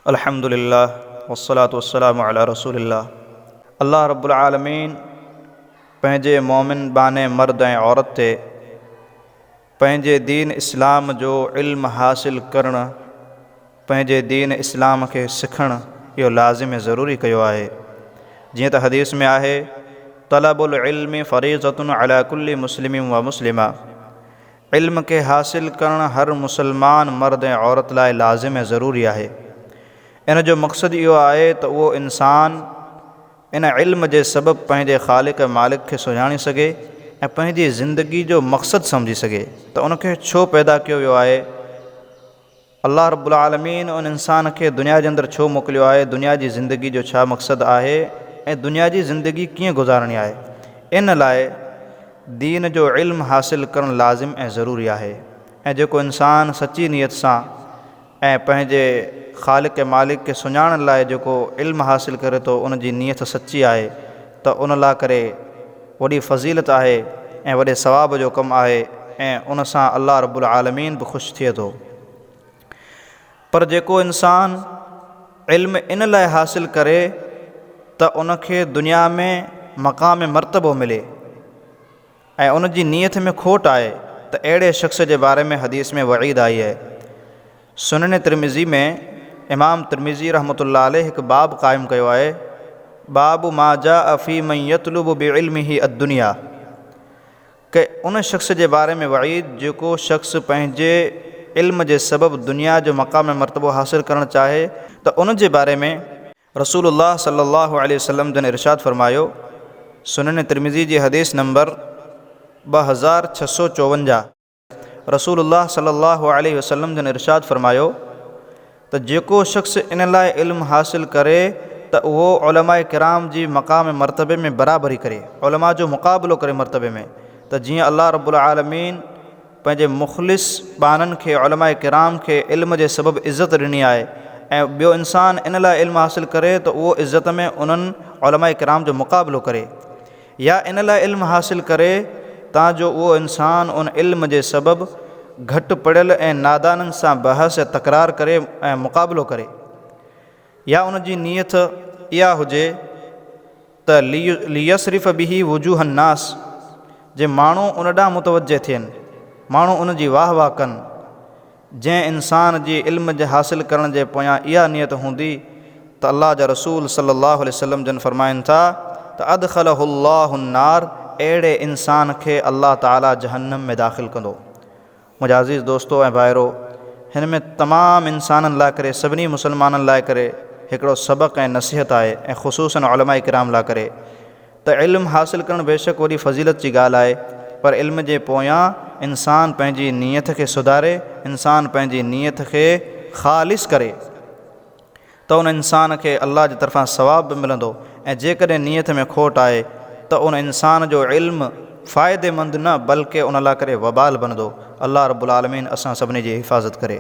अल्हम्दुलिल्लाह वस्सलातु वस्सलामु अला रसूलिल्लाह। अल्लाह रब्बुल आलमीन पंहिंजे मोमिन बाने मर्द ऐं औरत ते पंहिंजे दीन इस्लाम जो इल्म हासिल करणु, पंहिंजे दीन इस्लाम खे सिखणु इहो लाज़िम ज़रूरी कयो आहे। जीअं त हदीस में आहे, तलबुल इल्मि फ़रीज़तुन अला कुल्लि मुस्लिमिन व मुस्लिमा। इल्म खे हासिल करणु हर मुसलमान मर्द ऐं औरत लाइ लाज़िम ज़रूरी आहे। इन जो मक़सदु इहो आहे त उहो इंसान इन इल्म जे सबबु पंहिंजे ख़ालिक़ मालिक खे सुञाणे सघे ऐं पंहिंजी ज़िंदगी जो मक़सदु सम्झी सघे त उनखे छो पैदा कयो वियो आहे, अल्लाह रब्बुल आलमीन उन इंसान खे दुनिया जे अंदरि छो मोकिलियो आहे, दुनिया जी ज़िंदगी जो छा मक़सदु आहे ऐं दुनिया जी ज़िंदगी कीअं गुज़ारणी आहे। इन लाइ दीन जो इल्म हासिल करणु लाज़िम ऐं ज़रूरी आहे। ऐं जेको इंसान सची नीयत सां ऐं पंहिंजे ख़ालिक़ मालिक खे सुञाणण लाइ जेको इल्म हासिल करे थो, उन जी नीयत सची आहे त उन लाइ करे वॾी फ़ज़ीलत आहे ऐं वॾे सवाब जो कमु आहे ऐं उन सां अल्लाह रब्बुल आलमीन बि ख़ुशि थिए थो। पर जेको इंसान इल्म इन लाइ हासिल करे त उनखे दुनिया में मक़ाम मर्तबो मिले ऐं उन जी नीयत में खोट आहे, त अहिड़े शख़्स जे बारे में हदीस में वईद आई है। सुनन तिरमिज़ी में इमाम तिरमिज़ी रहमतुल्लाह अलैह हिकु बाब क़ाइमु कयो आहे, बाबु मा जाअ फ़ी मन यतलुबु बिइल्मिही अद्दुनिया, कि उन शख़्स जे बारे में वईद जेको शख़्स पंहिंजे इल्म जे सबबु दुनिया जो मक़ाम मर्तबो हासिल करणु चाहे, त उन जे बारे में रसूलुल्लाह सल्लल्लाहु अलैहि वसल्लम जन इरशाद फ़रमायो। सुनन तिरमिज़ी जी हदीस नंबर 2654, रसूलुल्लाह सल्लल्लाहु अलैहि वसल्लम जन इरशाद फ़रमायो त जेको शख़्स इन लाइ इल्म हासिल करे त उहो उलमाए किराम जी मक़ाम मर्तबे में बराबरी करे, उलमा जो मुक़ाबिलो करे मर्तबे में। त जीअं अल्लाह रब्बुल आलमीन पंहिंजे मुख़लिस बाननि खे, उलमाए किराम खे इल्म जे सबबु इज़्ज़त ॾिनी आहे ऐं ॿियो इंसान इन लाइ इल्म हासिल करे त उहो इज़्ज़त में उन्हनि उलमाए किराम जो मुक़ाबिलो करे, या इन लाइ इल्म हासिल करे ताजो उहो इंसान उन इल्म जे सबबु घटि पढ़ियल ऐं नादाननि सां बहस ऐं तकरार करे ऐं मुक़ाबिलो करे, या उन जी नीयत इहा हुजे त लियसरिफ़ बिही वजूह नास, जे माण्हू उन ॾांहुं मुतवजह थियनि, माण्हू उन जी वाह वाह कनि। जंहिं इंसान जी इल्म जे हासिल करण जे पोयां इहा नीयत हूंदी त अल्लाह जा रसूल सल्लल्लाहु अलैहि वसल्लम जन फ़रमाइनि था त अदख़लहुल्लाहु नार, अहिड़े इंसान खे अल्लाह ताला जहन्नम में दाख़िल कंदो। मुंहिंजा अज़ीज़ दोस्तो ऐं भाइरो, हिन में तमामु इंसाननि लाइ करे, सभिनी मुसलमाननि लाइ करे हिकिड़ो सबक़ ऐं नसीहत आहे, ऐं ख़ुसूसन उलमाए किराम लाइ करे त इल्मु हासिल करणु बेशक वॾी फ़ज़ीलत जी ॻाल्हि आहे, पर इल्म जे पोयां इंसान पंहिंजी नीयत खे सुधारे, इंसान पंहिंजी नीयत खे ख़ालिस करे त उन इंसान खे अल्लाह जी तरफ़ां सवाब बि मिलंदो। ऐं जेकॾहिं नीयत में खोट आहे त उन इंसान जो इल्मु फ़ाइदेमंद न बल्कि उन लाइ करे वबाल बनंदो। अल्लाह रब्बुल आलमीन असां सभिनी जी हिफ़ाज़त करे।